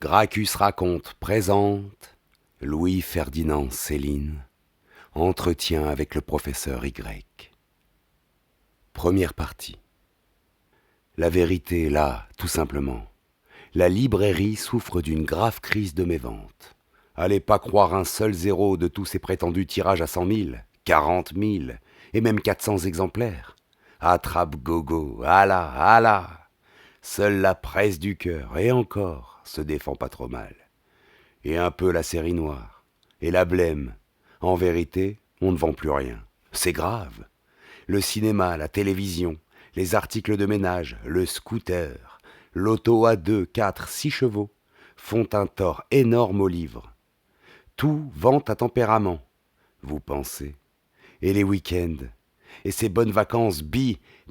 Gracchus raconte présente Louis-Ferdinand Céline, entretien avec le professeur Y. Première partie. La vérité est là, tout simplement. La librairie souffre d'une grave crise de mévente. Allez pas croire un seul zéro de tous ces prétendus tirages à 100 000, 40 000 et même 400 exemplaires. Attrape gogo, Allah. Seule la presse du cœur, et encore, se défend pas trop mal. Et un peu la série noire, et la blême. En vérité, on ne vend plus rien. C'est grave. Le cinéma, la télévision, les articles de ménage, le scooter, l'auto à 2, 4, 6 chevaux font un tort énorme aux livres. Tout vente à tempérament, vous pensez. Et les week-ends, et ces bonnes vacances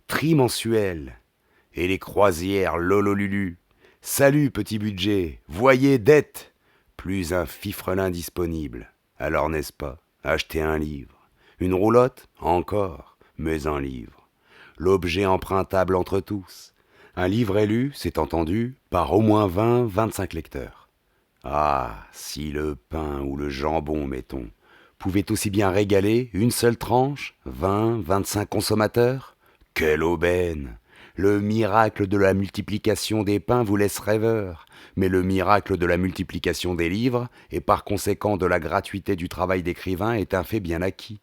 trimensuelles, et les croisières lololulu. Salut petit budget, voyez dette, plus un fifrelin disponible. Alors n'est-ce pas, acheter un livre, une roulotte, encore, mais un livre. L'objet empruntable entre tous. Un livre élu, c'est entendu, par au moins 20-25 lecteurs. Ah, si le pain ou le jambon, mettons, pouvait aussi bien régaler une seule tranche, 20-25 consommateurs. Quelle aubaine! Le miracle de la multiplication des pains vous laisse rêveur, mais le miracle de la multiplication des livres, et par conséquent de la gratuité du travail d'écrivain, est un fait bien acquis.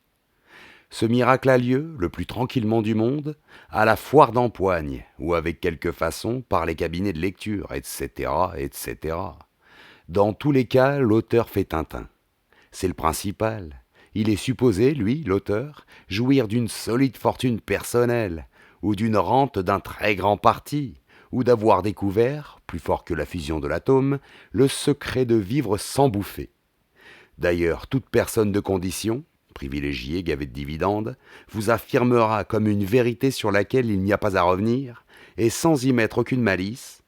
Ce miracle a lieu, le plus tranquillement du monde, à la foire d'Empoigne, ou avec quelque façon par les cabinets de lecture, etc., etc. Dans tous les cas, l'auteur fait Tintin. C'est le principal. Il est supposé, lui, l'auteur, jouir d'une solide fortune personnelle, ou d'une rente d'un très grand parti, ou d'avoir découvert, plus fort que la fusion de l'atome, le secret de vivre sans bouffer. D'ailleurs, toute personne de condition, privilégiée, gavée de dividendes, vous affirmera comme une vérité sur laquelle il n'y a pas à revenir, et sans y mettre aucune malice,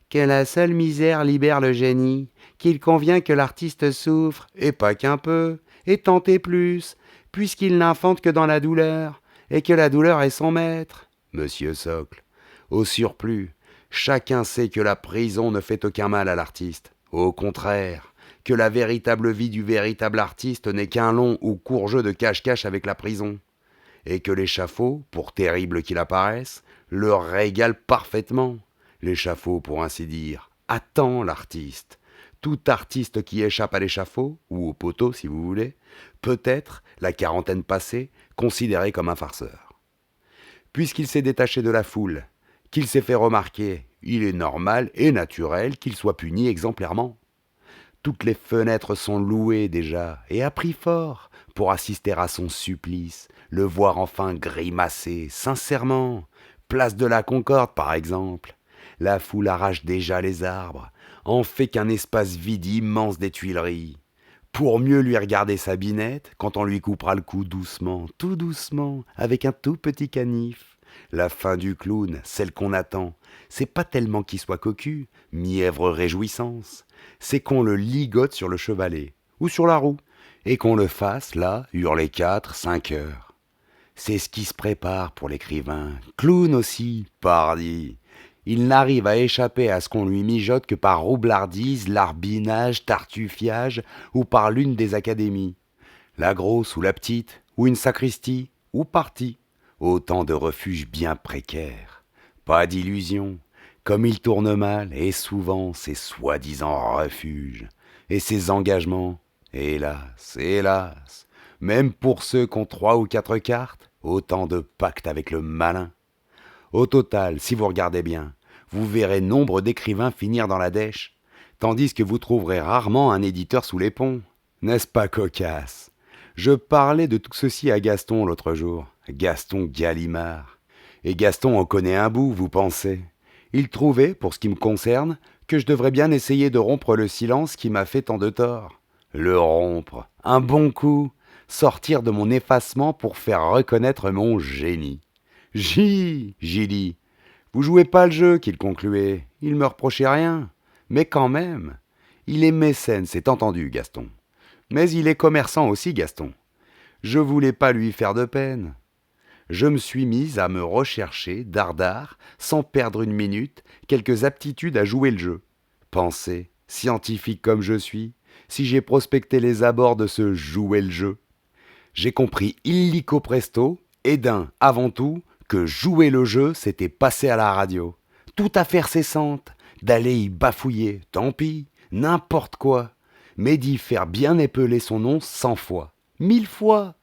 que la seule misère libère le génie, qu'il convient que l'artiste souffre, et pas qu'un peu, et tenter plus, puisqu'il n'infante que dans la douleur, et que la douleur est son maître. Monsieur Socle. Au surplus, chacun sait que la prison ne fait aucun mal à l'artiste. Au contraire, que la véritable vie du véritable artiste n'est qu'un long ou court jeu de cache-cache avec la prison. Et que l'échafaud, pour terrible qu'il apparaisse, le régale parfaitement. L'échafaud, pour ainsi dire, attend l'artiste. Tout artiste qui échappe à l'échafaud, ou au poteau si vous voulez, peut être, la quarantaine passée, considéré comme un farceur. Puisqu'il s'est détaché de la foule, qu'il s'est fait remarquer, il est normal et naturel qu'il soit puni exemplairement. Toutes les fenêtres sont louées déjà, et à prix fort, pour assister à son supplice, le voir enfin grimacer, sincèrement. Place de la Concorde, par exemple. La foule arrache déjà les arbres, en fait qu'un espace vide immense des Tuileries. Pour mieux lui regarder sa binette, quand on lui coupera le cou doucement, tout doucement, avec un tout petit canif. La fin du clown, celle qu'on attend, c'est pas tellement qu'il soit cocu, mièvre réjouissance, c'est qu'on le ligote sur le chevalet, ou sur la roue, et qu'on le fasse, là, hurler 4-5 heures. C'est ce qui se prépare pour l'écrivain, clown aussi, pardi. Il n'arrive à échapper à ce qu'on lui mijote que par roublardise, larbinage, tartufiage, ou par l'une des académies. La grosse ou la petite, ou une sacristie, ou partie. Autant de refuges bien précaires. Pas d'illusions. Comme il tourne mal, et souvent ces soi-disant refuges, et ces engagements, hélas, même pour ceux qui ont 3 ou 4 cartes, autant de pactes avec le malin. Au total, si vous regardez bien, vous verrez nombre d'écrivains finir dans la dèche, tandis que vous trouverez rarement un éditeur sous les ponts. N'est-ce pas cocasse? Je parlais de tout ceci à Gaston l'autre jour, Gaston Gallimard. Et Gaston en connaît un bout, vous pensez. Il trouvait, pour ce qui me concerne, que je devrais bien essayer de rompre le silence qui m'a fait tant de tort. Le rompre, un bon coup, sortir de mon effacement pour faire reconnaître mon génie. J'ai dit. Vous jouez pas le jeu, qu'il concluait. Il me reprochait rien. Mais quand même. Il est mécène, c'est entendu, Gaston. Mais il est commerçant aussi, Gaston. Je voulais pas lui faire de peine. Je me suis mise à me rechercher, dardard, sans perdre une minute, quelques aptitudes à jouer le jeu. Pensez, Scientifique comme je suis, si j'ai prospecté les abords de ce jouer le jeu, j'ai compris illico presto, et avant tout, que jouer le jeu, c'était passer à la radio. Tout affaire cessante, d'aller y bafouiller, tant pis, n'importe quoi, mais d'y faire bien épeler son nom 100 fois, 1000 fois.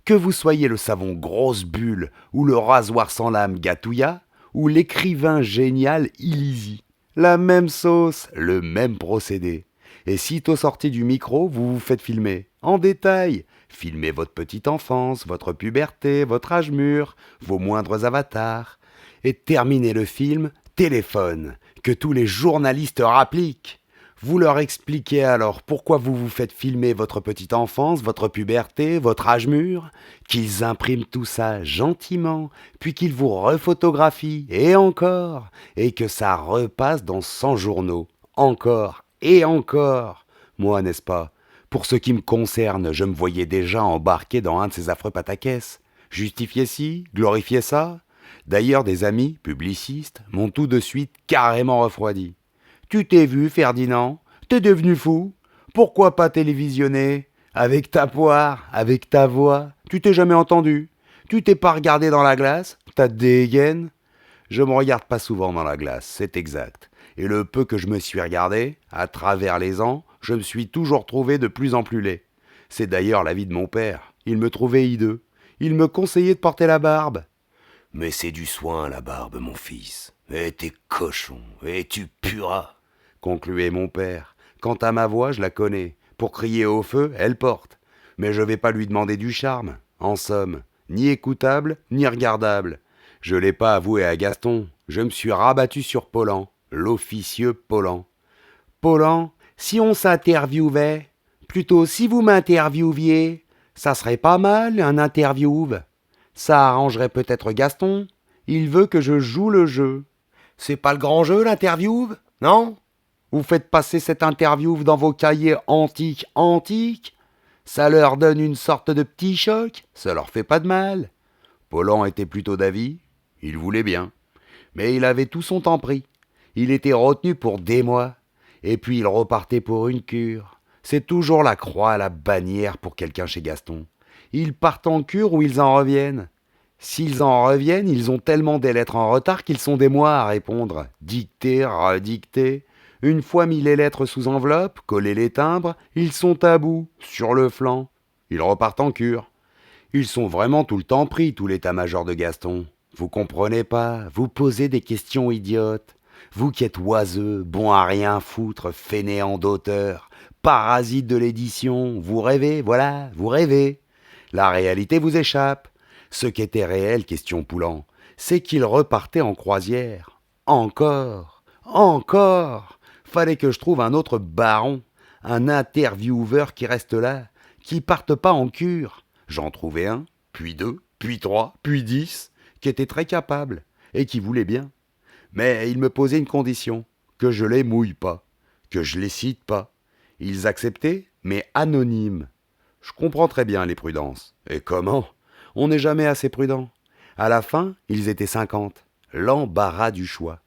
Que vous soyez le savon grosse bulle, ou le rasoir sans lame Gatouilla, ou l'écrivain génial Illizy. La même sauce, le même procédé. Et sitôt sorti du micro, vous vous faites filmer, en détail. Filmez votre petite enfance, votre puberté, votre âge mûr, vos moindres avatars. Et terminez le film, téléphone, que tous les journalistes rappliquent. Vous leur expliquez alors pourquoi vous vous faites filmer votre petite enfance, votre puberté, votre âge mûr, qu'ils impriment tout ça gentiment, puis qu'ils vous refotographient, et que ça repasse dans 100 journaux, encore et encore. Moi, n'est-ce pas? Pour ce qui me concerne, je me voyais déjà embarqué dans un de ces affreux pataquès. Justifier ci, glorifier ça. D'ailleurs, des amis, publicistes, m'ont tout de suite carrément refroidi. Tu t'es vu, Ferdinand? T'es devenu fou? Pourquoi pas télévisionner? Avec ta poire, avec ta voix, tu t'es jamais entendu? Tu t'es pas regardé dans la glace? T'as des gaines? Je me regarde pas souvent dans la glace, c'est exact. Et le peu que je me suis regardé, à travers les ans, je me suis toujours trouvé de plus en plus laid. C'est d'ailleurs l'avis de mon père. Il me trouvait hideux. Il me conseillait de porter la barbe. Mais c'est du soin, la barbe, mon fils. Et t'es cochon, et tu pueras, concluait mon père. Quant à ma voix, je la connais. Pour crier au feu, elle porte. Mais je vais pas lui demander du charme. En somme, ni écoutable, ni regardable. Je l'ai pas avoué à Gaston. Je me suis rabattu sur Paulan, l'officieux Paulan. Paulan, si on s'interviewait, plutôt si vous m'interviewiez, ça serait pas mal un interview. Ça arrangerait peut-être Gaston. Il veut que je joue le jeu. C'est pas le grand jeu, l'interview, non? Vous faites passer cette interview dans vos cahiers antiques. Ça leur donne une sorte de petit choc. Ça leur fait pas de mal. Paulan était plutôt d'avis. Il voulait bien. Mais il avait tout son temps pris. Il était retenu pour des mois. Et puis il repartait pour une cure. C'est toujours la croix à la bannière pour quelqu'un chez Gaston. Ils partent en cure ou ils en reviennent. S'ils en reviennent, ils ont tellement des lettres en retard qu'ils sont des mois à répondre. Dicter, redicter. Une fois mis les lettres sous enveloppe, collés les timbres, ils sont à bout, sur le flanc. Ils repartent en cure. Ils sont vraiment tout le temps pris, tout l'état-major de Gaston. Vous comprenez pas, vous posez des questions idiotes. Vous qui êtes oiseux, bon à rien foutre, fainéant d'auteur, parasite de l'édition, vous rêvez, voilà, vous rêvez. La réalité vous échappe. Ce qui était réel, question Poulan, c'est qu'il repartait en croisière. Encore. Fallait que je trouve un autre baron, un intervieweur qui reste là, qui parte pas en cure. J'en trouvai un, puis deux, puis trois, puis 10, qui étaient très capables, et qui voulaient bien. Mais ils me posaient une condition, que je les mouille pas, que je les cite pas. Ils acceptaient, mais anonymes. Je comprends très bien les prudences. Et comment? On n'est jamais assez prudent. À la fin, ils étaient 50. L'embarras du choix.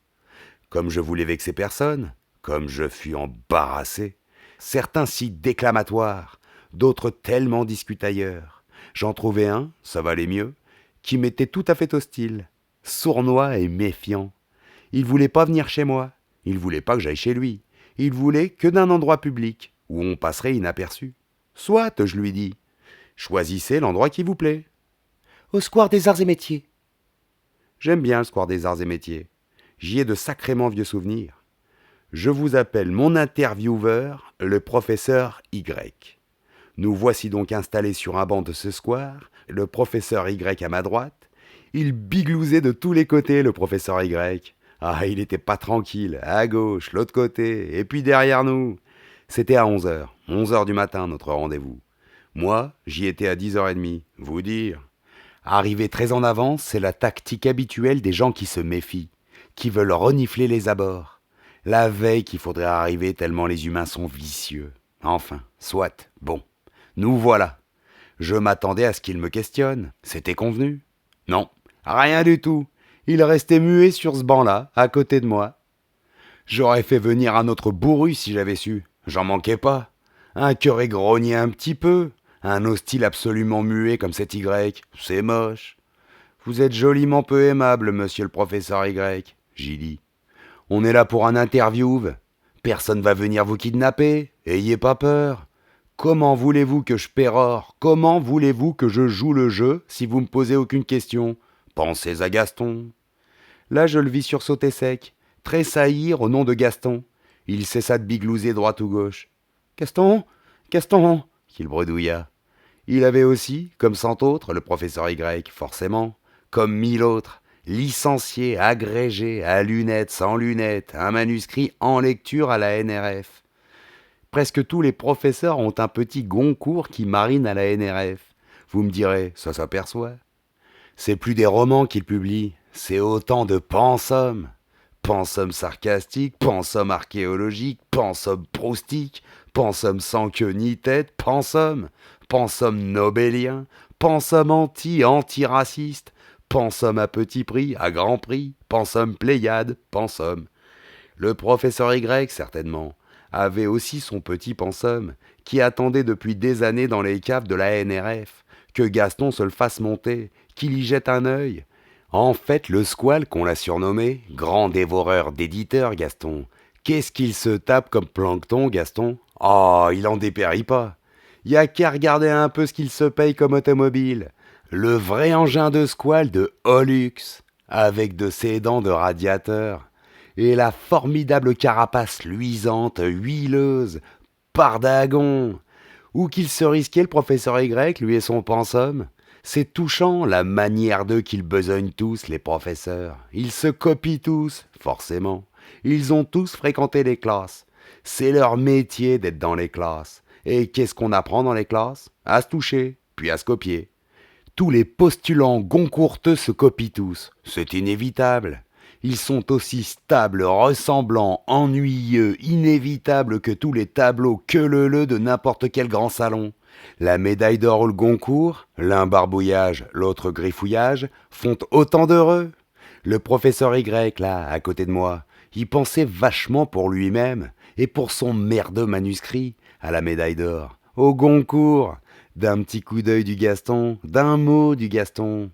Comme je voulais vexer personne, comme je fus embarrassé. Certains si déclamatoires, d'autres tellement discutailleurs. J'en trouvais un, ça valait mieux, qui m'était tout à fait hostile, sournois et méfiant. Il voulait pas venir chez moi, il voulait pas que j'aille chez lui, il voulait que d'un endroit public, où on passerait inaperçu. Soit, je lui dis, choisissez l'endroit qui vous plaît. Au square des Arts et Métiers. J'aime bien le square des Arts et Métiers. J'y ai de sacrément vieux souvenirs. Je vous appelle mon intervieweur, le professeur Y. Nous voici donc installés sur un banc de ce square, le professeur Y à ma droite. Il biglousait de tous les côtés, le professeur Y. Ah, il était pas tranquille, à gauche, l'autre côté, et puis derrière nous. C'était à 11h du matin notre rendez-vous. Moi, j'y étais à 10h30, vous dire. Arriver très en avance, c'est la tactique habituelle des gens qui se méfient, qui veulent renifler les abords. La veille qu'il faudrait arriver tellement les humains sont vicieux. Enfin, soit, bon. Nous voilà. Je m'attendais à ce qu'il me questionne. C'était convenu. Non, rien du tout. Il restait muet sur ce banc-là, à côté de moi. J'aurais fait venir un autre bourru si j'avais su. J'en manquais pas. Un cœur égrogné un petit peu. Un hostile absolument muet comme cet Y. C'est moche. Vous êtes joliment peu aimable, monsieur le professeur Y, j'y dis. On est là pour un interview. Personne va venir vous kidnapper. Ayez pas peur. Comment voulez-vous que je pérore? Comment voulez-vous que je joue le jeu si vous me posez aucune question? Pensez à Gaston. Là, je le vis sursauter sec, tressaillir au nom de Gaston. Il cessa de biglouser droite ou gauche. Gaston, Gaston, qu'il bredouilla. Il avait aussi, comme cent autres, le professeur Y, forcément, comme mille autres, licencié, agrégé, à lunettes, sans lunettes, un manuscrit en lecture à la NRF. Presque tous les professeurs ont un petit Goncourt qui marine à la NRF. Vous me direz, ça s'aperçoit. C'est plus des romans qu'ils publient, c'est autant de pensums. Pensum sarcastique, pensum archéologique, pensum proustique, pensum sans queue ni tête, pensum nobélien, pensum anti-raciste, pensum à petit prix, à grand prix, pensum pléiade, pensum. Le professeur Y, certainement, avait aussi son petit pensum, qui attendait depuis des années dans les caves de la NRF, que Gaston se le fasse monter, qu'il y jette un œil. En fait, le squale qu'on l'a surnommé, grand dévoreur d'éditeurs, Gaston, qu'est-ce qu'il se tape comme plancton, Gaston? Oh, il en dépérit pas. Y a qu'à regarder un peu ce qu'il se paye comme automobile. Le vrai engin de squale de Holux, avec de ses dents de radiateur, et la formidable carapace luisante, huileuse, pardagon. Où qu'il se risquait le professeur Y, lui et son pensum. C'est touchant, la manière d'eux qu'ils besognent tous, les professeurs. Ils se copient tous, forcément. Ils ont tous fréquenté les classes. C'est leur métier d'être dans les classes. Et qu'est-ce qu'on apprend dans les classes? À se toucher, puis à se copier. Tous les postulants goncourteux se copient tous. C'est inévitable. Ils sont aussi stables, ressemblants, ennuyeux, inévitables que tous les tableaux queue-leu-leu de n'importe quel grand salon. La médaille d'or ou le Goncourt, l'un barbouillage, l'autre griffouillage, font autant d'heureux. Le professeur Y, là, à côté de moi, y pensait vachement pour lui-même et pour son merdeux manuscrit à la médaille d'or, au Goncourt, d'un petit coup d'œil du Gaston, d'un mot du Gaston.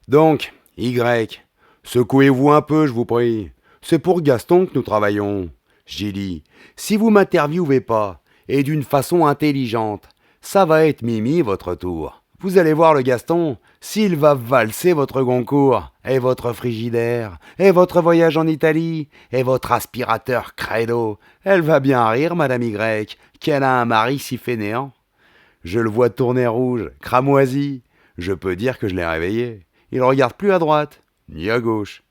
Donc, Y, secouez-vous un peu, je vous prie. C'est pour Gaston que nous travaillons. J'ai dit, si vous m'interviewez pas, et d'une façon intelligente, ça va être Mimi votre tour. Vous allez voir le Gaston, s'il va valser votre Goncourt, et votre frigidaire, et votre voyage en Italie, et votre aspirateur Credo. Elle va bien rire, Madame Y, qu'elle a un mari si fainéant. Je le vois tourner rouge, cramoisi. Je peux dire que je l'ai réveillé. Il regarde plus à droite, ni à gauche.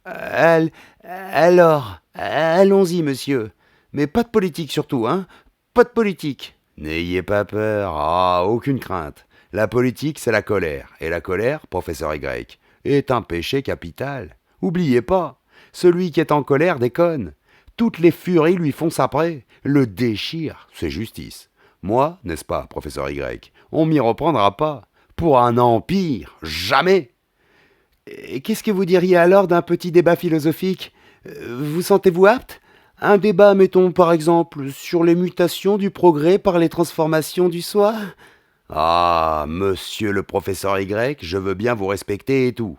Alors, allons-y, monsieur. Mais pas de politique surtout, hein? Pas de politique. N'ayez pas peur, aucune crainte. La politique, c'est la colère. Et la colère, professeur Y, est un péché capital. Oubliez pas, celui qui est en colère déconne. Toutes les furies lui foncent après, le déchirent, c'est justice. Moi, n'est-ce pas, professeur Y, on m'y reprendra pas. Pour un empire, jamais. Et qu'est-ce que vous diriez alors d'un petit débat philosophique? Vous sentez-vous apte? Un débat, mettons par exemple, sur les mutations du progrès par les transformations du soi? Ah, monsieur le professeur Y, je veux bien vous respecter et tout.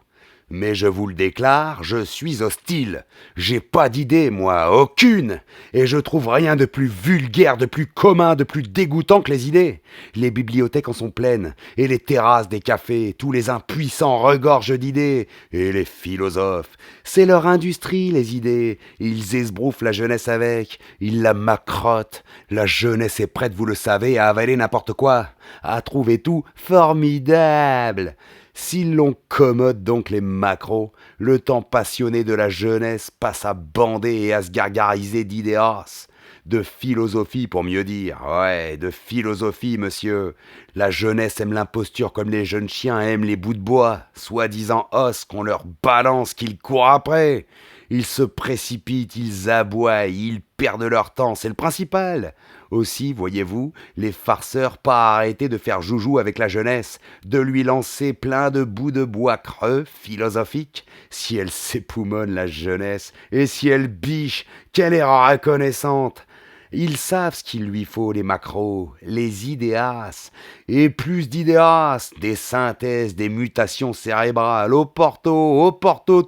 Mais je vous le déclare, je suis hostile. J'ai pas d'idée, moi, aucune. Et je trouve rien de plus vulgaire, de plus commun, de plus dégoûtant que les idées. Les bibliothèques en sont pleines, et les terrasses des cafés, tous les impuissants regorgent d'idées. Et les philosophes, c'est leur industrie, les idées. Ils esbrouffent la jeunesse avec, ils la macrotent. La jeunesse est prête, vous le savez, à avaler n'importe quoi, à trouver tout formidable. S'ils l'ont commode donc les macros, le temps passionné de la jeunesse passe à bander et à se gargariser d'idéas, de philosophie pour mieux dire, ouais, de philosophie, monsieur. La jeunesse aime l'imposture comme les jeunes chiens aiment les bouts de bois, soi-disant os qu'on leur balance qu'ils courent après. Ils se précipitent, ils aboient, ils perdent leur temps, c'est le principal. Aussi, voyez-vous, les farceurs pas arrêter de faire joujou avec la jeunesse, de lui lancer plein de bouts de bois creux, philosophiques. Si elle s'époumonne la jeunesse, et si elle biche, qu'elle est reconnaissante. Ils savent ce qu'il lui faut, les macros, les idéas, et plus d'idéas, des synthèses, des mutations cérébrales, au porto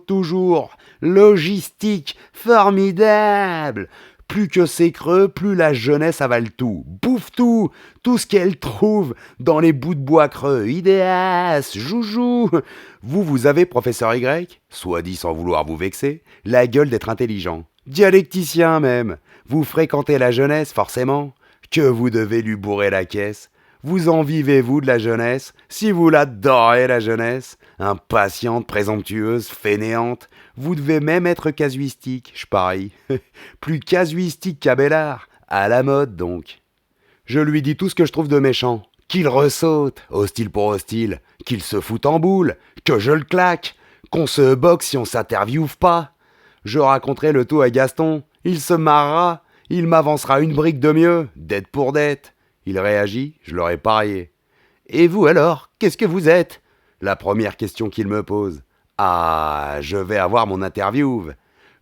toujours, logistique, formidable. Plus que c'est creux, plus la jeunesse avale tout, bouffe tout ce qu'elle trouve dans les bouts de bois creux, idéas, joujou. Vous avez, professeur Y, soit dit sans vouloir vous vexer, la gueule d'être intelligent, dialecticien même. Vous fréquentez la jeunesse, forcément, que vous devez lui bourrer la caisse. Vous en vivez-vous de la jeunesse, si vous l'adorez la jeunesse, impatiente, présomptueuse, fainéante, vous devez même être casuistique, je parie. Plus casuistique qu'Abélard, à la mode donc. Je lui dis tout ce que je trouve de méchant, qu'il ressaute, hostile pour hostile, qu'il se foute en boule, que je le claque, qu'on se boxe si on s'interviewe pas. Je raconterai le tout à Gaston, il se marrera, il m'avancera une brique de mieux, dette pour dette. Il réagit, je l'aurais parié. Et vous alors, qu'est-ce que vous êtes? La première question qu'il me pose. Ah, je vais avoir mon interview.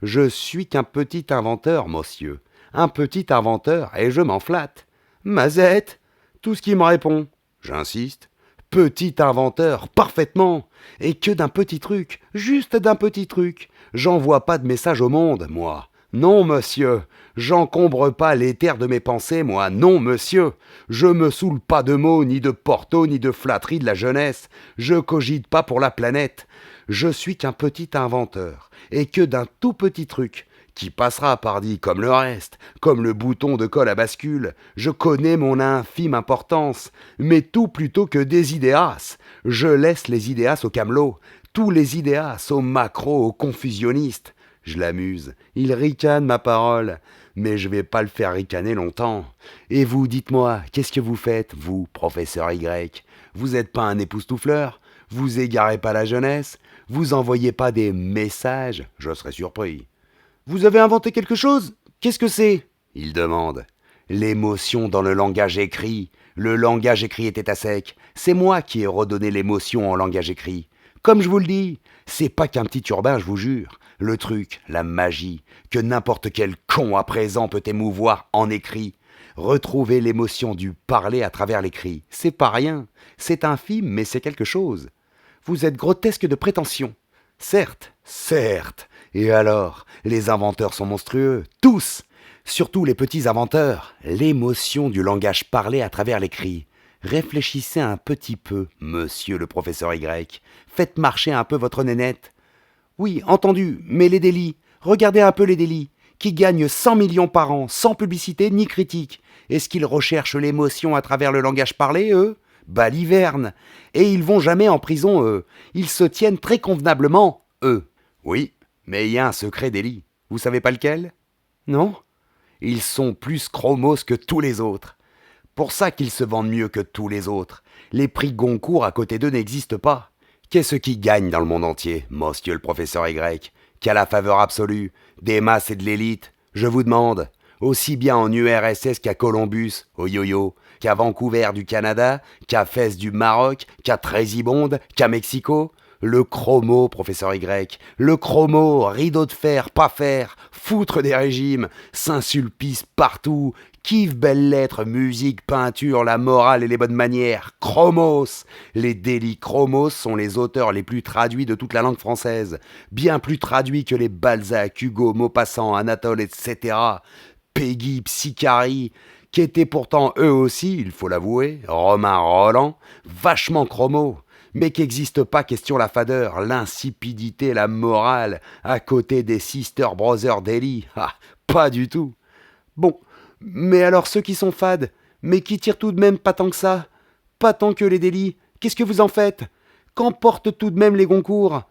Je suis qu'un petit inventeur, monsieur. Un petit inventeur, et je m'en flatte. Mazette, tout ce qui me répond. J'insiste. Petit inventeur, parfaitement. Et que d'un petit truc, juste d'un petit truc. J'envoie pas de message au monde, moi. Non, monsieur, j'encombre pas l'éther de mes pensées, moi, non, monsieur. Je me saoule pas de mots, ni de porto, ni de flatteries de la jeunesse. Je cogite pas pour la planète. Je suis qu'un petit inventeur, et que d'un tout petit truc, qui passera pardi comme le reste, comme le bouton de colle à bascule. Je connais mon infime importance, mais tout plutôt que des idéas. Je laisse les idéas aux camelots, tous les idéas aux macros, aux confusionnistes. Je l'amuse, il ricane ma parole, mais je vais pas le faire ricaner longtemps. Et vous, dites-moi, qu'est-ce que vous faites, vous, professeur Y? Vous êtes pas un époustoufleur? Vous égarez pas la jeunesse? Vous envoyez pas des messages? Je serais surpris. Vous avez inventé quelque chose? Qu'est-ce que c'est? Il demande. L'émotion dans le langage écrit. Le langage écrit était à sec. C'est moi qui ai redonné l'émotion en langage écrit. Comme je vous le dis, c'est pas qu'un petit urbain, je vous jure. Le truc, la magie, que n'importe quel con à présent peut émouvoir en écrit. Retrouver l'émotion du parler à travers l'écrit, c'est pas rien. C'est infime, mais c'est quelque chose. Vous êtes grotesque de prétention. Certes, certes. Et alors, les inventeurs sont monstrueux, tous. Surtout les petits inventeurs. L'émotion du langage parlé à travers l'écrit. Réfléchissez un petit peu, monsieur le professeur Y. Faites marcher un peu votre nénette. Oui, entendu, mais les délits, regardez un peu les délits, qui gagnent 100 millions par an, sans publicité ni critique. Est-ce qu'ils recherchent l'émotion à travers le langage parlé, eux? Baliverne. Et ils vont jamais en prison, eux. Ils se tiennent très convenablement, eux. Oui, mais il y a un secret délit. Vous savez pas lequel? Non? Ils sont plus chromos que tous les autres. Pour ça qu'ils se vendent mieux que tous les autres. Les prix Goncourt à côté d'eux n'existent pas. Qu'est-ce qui gagne dans le monde entier, monsieur le professeur Y, qui a la faveur absolue des masses et de l'élite? Je vous demande, aussi bien en URSS qu'à Columbus, au yo-yo, qu'à Vancouver du Canada, qu'à Fès du Maroc, qu'à Trésibonde, qu'à Mexico? Le chromo, professeur Y, le chromo, rideau de fer, pas fer, foutre des régimes, Saint-Sulpice partout, kiff, belles lettres, musique, peinture, la morale et les bonnes manières, chromos. Les délits chromos sont les auteurs les plus traduits de toute la langue française, bien plus traduits que les Balzac, Hugo, Maupassant, Anatole, etc. Peggy, Psychari, qui étaient pourtant eux aussi, il faut l'avouer, Romain Roland, vachement chromos. Mais qu'existe pas question la fadeur, l'insipidité, la morale, à côté des Sister Brothers Daily. Ah, pas du tout. Bon, mais alors ceux qui sont fades, mais qui tirent tout de même pas tant que ça, pas tant que les délits, qu'est-ce que vous en faites? Qu'emportent tout de même les Goncourt?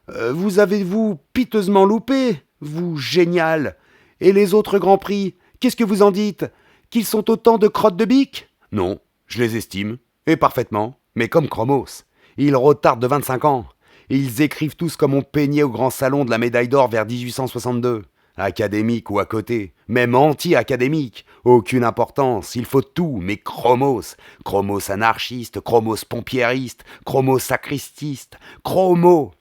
Vous avez-vous piteusement loupé, vous génial? Et les autres grands prix, qu'est-ce que vous en dites? Qu'ils sont autant de crottes de bique? Non, je les estime, et parfaitement, mais comme Chromos. Ils retardent de 25 ans. Ils écrivent tous comme on peignait au grand salon de la médaille d'or vers 1862. Académique ou à côté, même anti-académique, aucune importance, il faut tout, mais chromos. Chromos anarchiste, chromos pompiériste, chromos sacrististe, chromo.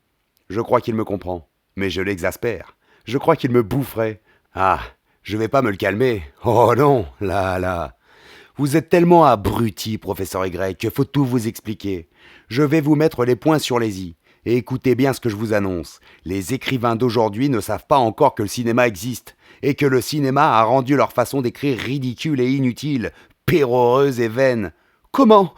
Je crois qu'il me comprend, mais je l'exaspère. Je crois qu'il me boufferait. Ah, je vais pas me le calmer. Oh non, là. Vous êtes tellement abruti, professeur Y, que faut tout vous expliquer. Je vais vous mettre les points sur les i. Et écoutez bien ce que je vous annonce. Les écrivains d'aujourd'hui ne savent pas encore que le cinéma existe, et que le cinéma a rendu leur façon d'écrire ridicule et inutile, péroreuse et vaine. Comment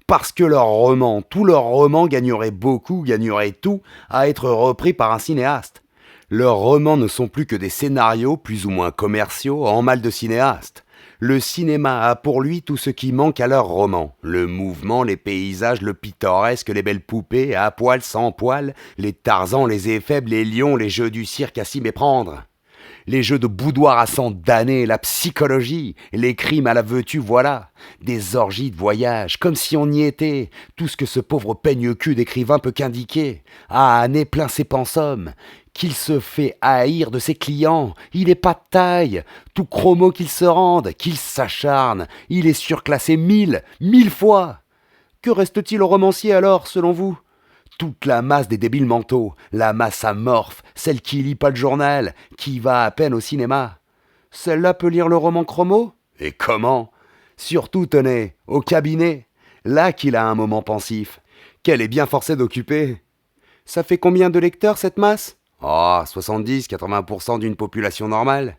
Parce que leurs romans, tous leurs romans gagneraient beaucoup, gagneraient tout, à être repris par un cinéaste. Leurs romans ne sont plus que des scénarios plus ou moins commerciaux en mal de cinéaste. Le cinéma a pour lui tout ce qui manque à leurs romans. Le mouvement, les paysages, le pittoresque, les belles poupées, à poil, sans poil, les Tarzans, les éphèbes, les lions, les jeux du cirque à s'y méprendre. Les jeux de boudoir à s'en damner, la psychologie, les crimes à la veux-tu, voilà. Des orgies de voyage, comme si on y était. Tout ce que ce pauvre peigne-cul d'écrivain peut qu'indiquer. Ah, nez plein ses pensums. Qu'il se fait haïr de ses clients, il est pas de taille, tout chromo qu'il se rende, qu'il s'acharne, il est surclassé 1000 fois. Que reste-t-il au romancier alors, selon vous? Toute la masse des débiles mentaux, la masse amorphe, celle qui lit pas le journal, qui va à peine au cinéma. Celle-là peut lire le roman chromo? Et comment? Surtout, tenez, au cabinet, là qu'il a un moment pensif, qu'elle est bien forcée d'occuper. Ça fait combien de lecteurs, cette masse? Ah, 70-80% d'une population normale.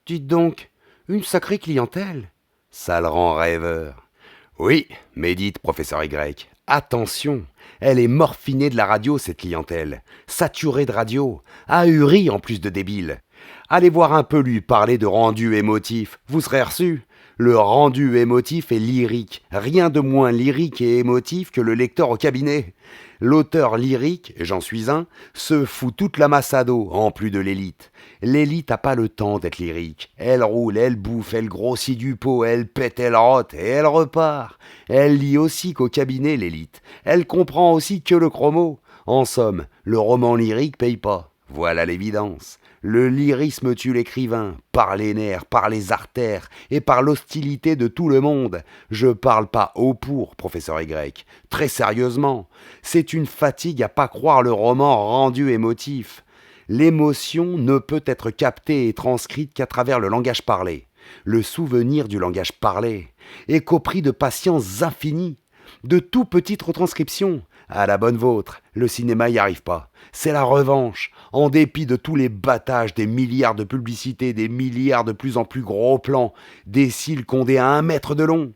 Dites donc, une sacrée clientèle. Ça le rend rêveur. Oui, médite professeur Y. Attention, elle est morphinée de la radio, cette clientèle. Saturée de radio, ahurie en plus de débile. Allez voir un peu lui parler de rendu émotif, vous serez reçu. Le rendu émotif est lyrique, rien de moins lyrique et émotif que le lecteur au cabinet. L'auteur lyrique, et j'en suis un, se fout toute la masse à dos, en plus de l'élite. L'élite n'a pas le temps d'être lyrique. Elle roule, elle bouffe, elle grossit du pot, elle pète, elle rote, et elle repart. Elle lit aussi qu'au cabinet, l'élite. Elle comprend aussi que le chromo. En somme, le roman lyrique paye pas. Voilà l'évidence. Le lyrisme tue l'écrivain, par les nerfs, par les artères et par l'hostilité de tout le monde. Je parle pas au pour, professeur Y. Très sérieusement, c'est une fatigue à pas croire le roman rendu émotif. L'émotion ne peut être captée et transcrite qu'à travers le langage parlé, le souvenir du langage parlé, et qu'au prix de patience infinie, de tout petites retranscriptions. À la bonne vôtre, le cinéma y arrive pas. C'est la revanche, en dépit de tous les battages, des milliards de publicités, des milliards de plus en plus gros plans, des cils condés à 1 mètre de long,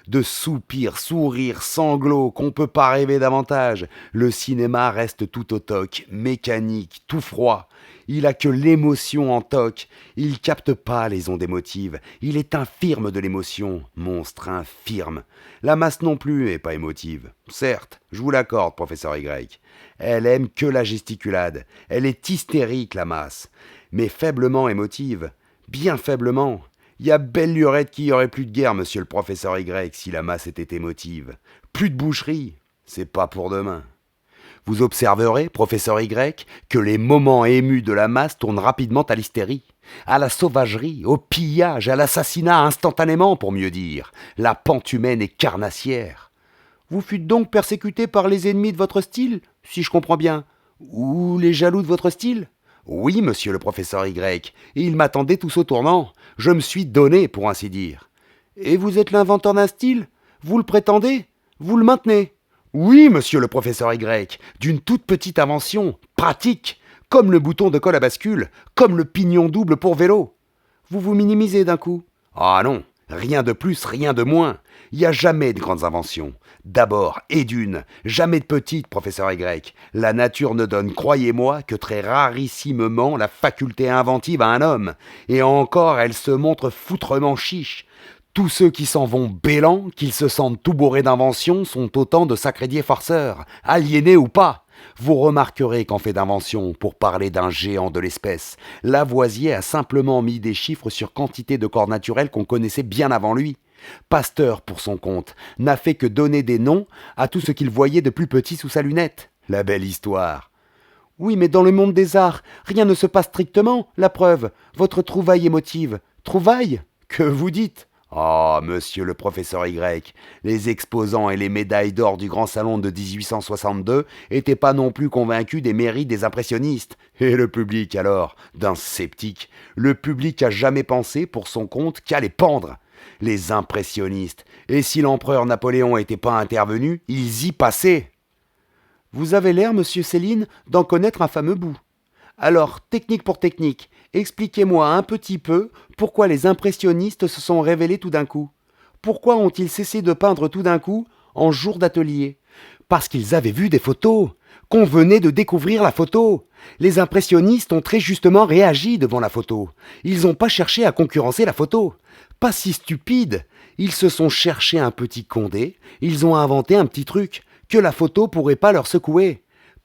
de soupirs, sourires, sanglots qu'on peut pas rêver davantage. Le cinéma reste tout au toc, mécanique, tout froid. Il a que l'émotion en toc. Il capte pas les ondes émotives. Il est infirme de l'émotion. Monstre infirme. La masse non plus est pas émotive. Certes, je vous l'accorde, professeur Y. Elle aime que la gesticulade. Elle est hystérique, la masse. Mais faiblement émotive. Bien faiblement. Il y a belle lurette qu'il y aurait plus de guerre, monsieur le professeur Y, si la masse était émotive. Plus de boucherie. C'est pas pour demain. Vous observerez, professeur Y, que les moments émus de la masse tournent rapidement à l'hystérie, à la sauvagerie, au pillage, à l'assassinat instantanément, pour mieux dire. La pente humaine est carnassière. Vous fûtes donc persécuté par les ennemis de votre style, si je comprends bien, ou les jaloux de votre style? Oui, monsieur le professeur Y, et ils m'attendaient tous au tournant. Je me suis donné, pour ainsi dire. Et vous êtes l'inventeur d'un style? Vous le prétendez? Vous le maintenez? Oui, monsieur le professeur Y, d'une toute petite invention, pratique, comme le bouton de colle à bascule, comme le pignon double pour vélo. Vous vous minimisez d'un coup? Ah non, rien de plus, rien de moins. Il n'y a jamais de grandes inventions. D'abord, et d'une, jamais de petites, professeur Y. La nature ne donne, croyez-moi, que très rarissimement la faculté inventive à un homme. Et encore, elle se montre foutrement chiche. Tous ceux qui s'en vont bêlants, qu'ils se sentent tout bourrés d'inventions, sont autant de sacrédiés farceurs, aliénés ou pas. Vous remarquerez qu'en fait d'invention, pour parler d'un géant de l'espèce, Lavoisier a simplement mis des chiffres sur quantité de corps naturels qu'on connaissait bien avant lui. Pasteur, pour son compte, n'a fait que donner des noms à tout ce qu'il voyait de plus petit sous sa lunette. La belle histoire. Oui, mais dans le monde des arts, rien ne se passe strictement, la preuve. Votre trouvaille émotive. Trouvaille? Que vous dites? Oh, monsieur le professeur Y, les exposants et les médailles d'or du Grand Salon de 1862 étaient pas non plus convaincus des mérites des impressionnistes. Et le public alors? D'un sceptique. Le public a jamais pensé pour son compte qu'à les pendre. Les impressionnistes. Et si l'empereur Napoléon n'était pas intervenu, ils y passaient. Vous avez l'air, monsieur Céline, d'en connaître un fameux bout. Alors, technique pour technique, expliquez-moi un petit peu pourquoi les impressionnistes se sont révélés tout d'un coup. Pourquoi ont-ils cessé de peindre tout d'un coup en jour d'atelier? Parce qu'ils avaient vu des photos, qu'on venait de découvrir la photo. Les impressionnistes ont très justement réagi devant la photo. Ils n'ont pas cherché à concurrencer la photo. Pas si stupides. Ils se sont cherchés un petit Condé, ils ont inventé un petit truc que la photo pourrait pas leur secouer.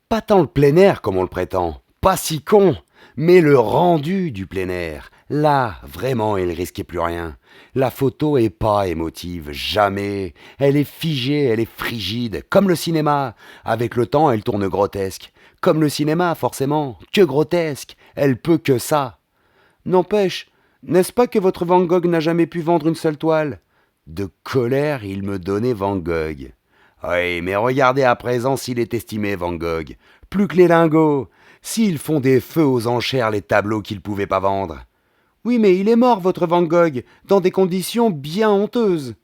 Pas tant le plein air comme on le prétend, pas si con, mais le rendu du plein air. Là, vraiment, il risquait plus rien. La photo est pas émotive, jamais. Elle est figée, elle est frigide, comme le cinéma. Avec le temps, elle tourne grotesque. Comme le cinéma, forcément, que grotesque. Elle peut que ça. N'empêche, n'est-ce pas que votre Van Gogh n'a jamais pu vendre une seule toile? De colère, il me donnait Van Gogh. Oui, mais regardez à présent s'il est estimé, Van Gogh. Plus que les lingots. S'ils font des feux aux enchères les tableaux qu'ils pouvaient pas vendre. Oui, mais il est mort, votre Van Gogh, dans des conditions bien honteuses.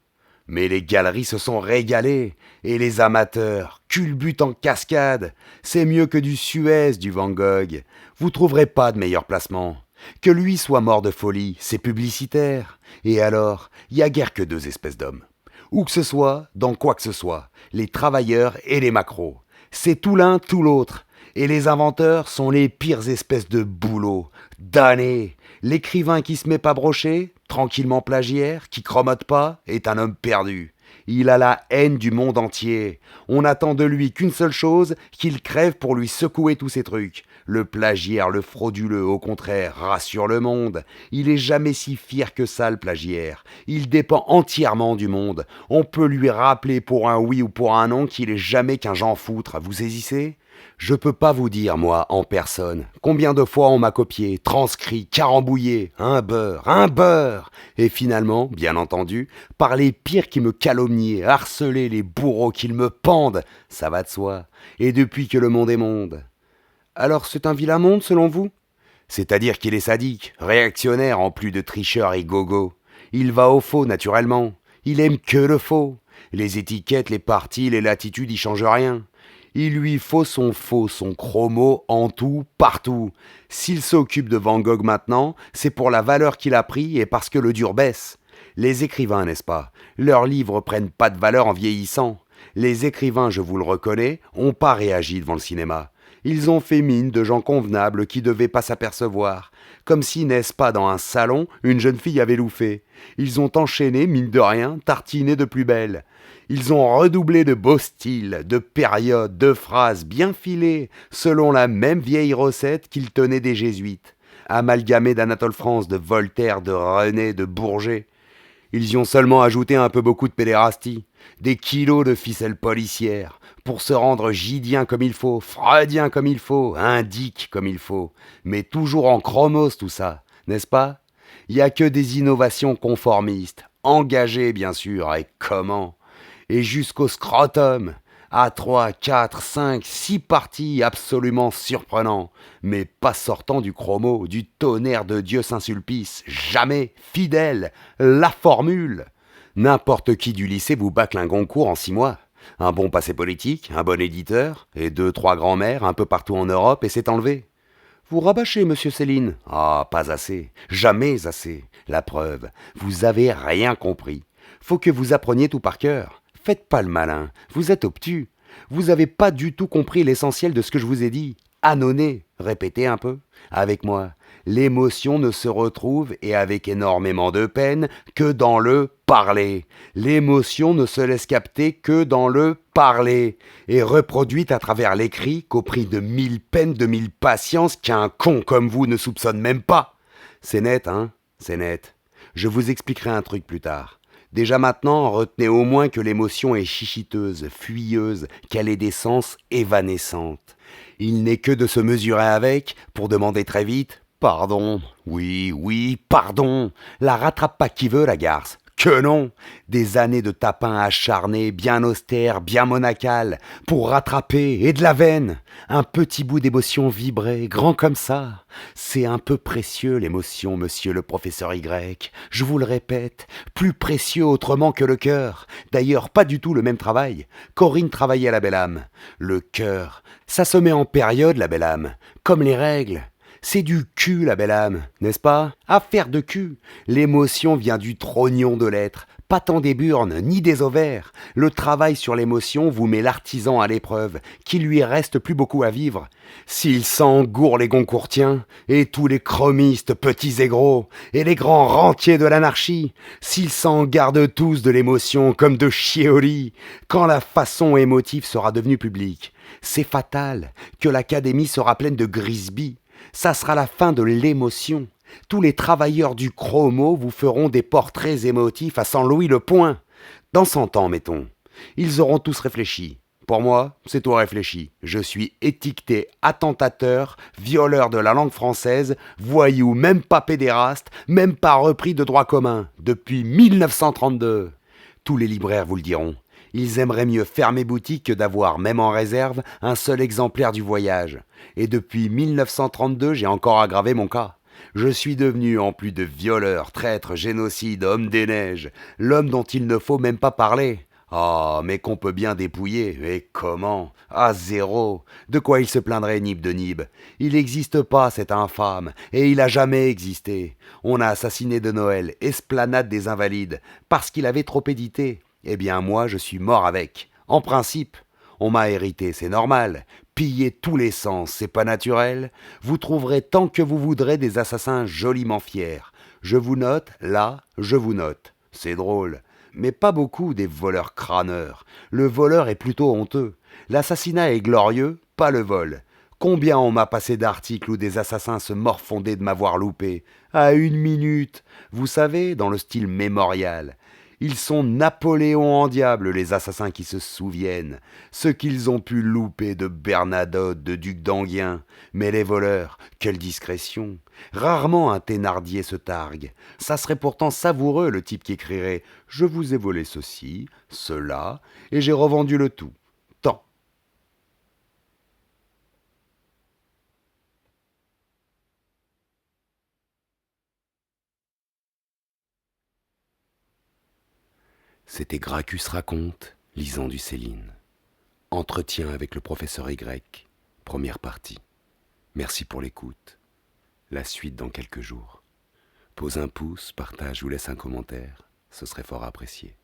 Mais les galeries se sont régalées, et les amateurs culbutent en cascade. C'est mieux que du Suez, du Van Gogh. Vous trouverez pas de meilleur placement. Que lui soit mort de folie, c'est publicitaire. Et alors, y a guère que deux espèces d'hommes. Où que ce soit, dans quoi que ce soit, les travailleurs et les macros. C'est tout l'un, tout l'autre. Et les inventeurs sont les pires espèces de boulots. Damnés. L'écrivain qui se met pas broché, tranquillement plagiaire, qui cromote pas, est un homme perdu. Il a la haine du monde entier. On attend de lui qu'une seule chose, qu'il crève pour lui secouer tous ses trucs. Le plagiaire, le frauduleux, au contraire, rassure le monde. Il est jamais si fier que ça, le plagiaire. Il dépend entièrement du monde. On peut lui rappeler pour un oui ou pour un non qu'il est jamais qu'un Jean foutre. Vous saisissez? Je peux pas vous dire, moi, en personne, combien de fois on m'a copié, transcrit, carambouillé, un beurre, et finalement, bien entendu, par les pires qui me calomniaient, harcelaient les bourreaux qu'ils me pendent, ça va de soi, et depuis que le monde est monde. Alors c'est un vilain monde, selon vous? C'est-à-dire qu'il est sadique, réactionnaire en plus de tricheur et gogo. Il va au faux, naturellement. Il aime que le faux. Les étiquettes, les parties, les latitudes, y changent rien. Il lui faut son faux, son chromo, en tout, partout. S'il s'occupe de Van Gogh maintenant, c'est pour la valeur qu'il a pris et parce que le dur baisse. Les écrivains, n'est-ce pas? Leurs livres prennent pas de valeur en vieillissant. Les écrivains, je vous le reconnais, ont pas réagi devant le cinéma. Ils ont fait mine de gens convenables qui devaient pas s'apercevoir. Comme si, n'est-ce pas, dans un salon, une jeune fille avait louffé. Ils ont enchaîné, mine de rien, tartiné de plus belle. Ils ont redoublé de beaux styles, de périodes, de phrases bien filées, selon la même vieille recette qu'ils tenaient des jésuites. Amalgamés d'Anatole France, de Voltaire, de René, de Bourget. Ils y ont seulement ajouté un peu beaucoup de pédérastie, des kilos de ficelles policières, pour se rendre gidien comme il faut, freudien comme il faut, indique comme il faut, mais toujours en chromos tout ça, n'est-ce pas? Il n'y a que des innovations conformistes, engagées bien sûr, et comment? Et jusqu'au scrotum, à 3, 4, 5, 6 parties absolument surprenants, mais pas sortant du chromo, du tonnerre de Dieu Saint-Sulpice, jamais fidèle, la formule. N'importe qui du lycée vous bâcle un Goncourt en 6 mois. Un bon passé politique, un bon éditeur, et 2, 3 grands-mères un peu partout en Europe, et c'est enlevé. Vous rabâchez, monsieur Céline. Ah, pas assez, jamais assez. La preuve, vous avez rien compris. Faut que vous appreniez tout par cœur. Faites pas le malin, vous êtes obtus. Vous avez pas du tout compris l'essentiel de ce que je vous ai dit. Annonez, répétez un peu, avec moi. L'émotion ne se retrouve, et avec énormément de peine, que dans le parler. L'émotion ne se laisse capter que dans le parler, et reproduite à travers l'écrit qu'au prix de 1000 peines, de 1000 patiences qu'un con comme vous ne soupçonne même pas. C'est net, hein? C'est net. Je vous expliquerai un truc plus tard. Déjà maintenant, retenez au moins que l'émotion est chichiteuse, fuyeuse, qu'elle est d'essence évanescente. Il n'est que de se mesurer avec pour demander très vite pardon. Oui, oui, pardon. La rattrape pas qui veut, la garce. Que non. Des années de tapin acharné, bien austère, bien monacal, pour rattraper, et de la veine. Un petit bout d'émotion vibré, grand comme ça. C'est un peu précieux, l'émotion, monsieur le professeur Y. Je vous le répète, plus précieux autrement que le cœur. D'ailleurs, pas du tout le même travail. Corinne travaillait à la belle âme. Le cœur, ça se met en période, la belle âme, comme les règles. C'est du cul, la belle âme, n'est-ce pas? Affaire de cul. L'émotion vient du trognon de l'être, pas tant des burnes, ni des ovaires. Le travail sur l'émotion vous met l'artisan à l'épreuve, qu'il lui reste plus beaucoup à vivre. S'il s'engoure les goncourtiens, et tous les chromistes, petits et gros, et les grands rentiers de l'anarchie, s'ils s'en gardent tous de l'émotion comme de chier au lit, quand la façon émotive sera devenue publique, c'est fatal que l'académie sera pleine de Grisby. Ça sera la fin de l'émotion. Tous les travailleurs du chromo vous feront des portraits émotifs à 100 louis le point. Dans 100 ans, mettons. Ils auront tous réfléchi. Pour moi, c'est tout réfléchi. Je suis étiqueté attentateur, violeur de la langue française, voyou, même pas pédéraste, même pas repris de droit commun, depuis 1932. Tous les libraires vous le diront. Ils aimeraient mieux fermer boutique que d'avoir, même en réserve, un seul exemplaire du voyage. Et depuis 1932, j'ai encore aggravé mon cas. Je suis devenu, en plus de violeur, traître, génocide, homme des neiges, l'homme dont il ne faut même pas parler. Ah, mais qu'on peut bien dépouiller. Et comment? À zéro. De quoi il se plaindrait, Nib de Nib? Il n'existe pas, cet infâme, et il a jamais existé. On a assassiné de Noël, esplanade des Invalides, parce qu'il avait trop édité. Eh bien, moi, je suis mort avec. En principe. On m'a hérité, c'est normal. Piller tous les sens, c'est pas naturel. Vous trouverez tant que vous voudrez des assassins joliment fiers. Je vous note, là, je vous note. C'est drôle. Mais pas beaucoup des voleurs crâneurs. Le voleur est plutôt honteux. L'assassinat est glorieux, pas le vol. Combien on m'a passé d'articles où des assassins se morfondaient de m'avoir loupé? À 1 minute. Vous savez, dans le style mémorial. Ils sont Napoléon en diable, les assassins qui se souviennent. Ce qu'ils ont pu louper de Bernadotte, de Duc d'Enghien. Mais les voleurs, quelle discrétion! Rarement un Thénardier se targue. Ça serait pourtant savoureux, le type qui écrirait « Je vous ai volé ceci, cela, et j'ai revendu le tout. Tant. » C'était Gracchus raconte, lisant du Céline. Entretien avec le professeur Y, première partie. Merci pour l'écoute. La suite dans quelques jours. Pose un pouce, partage ou laisse un commentaire, ce serait fort apprécié.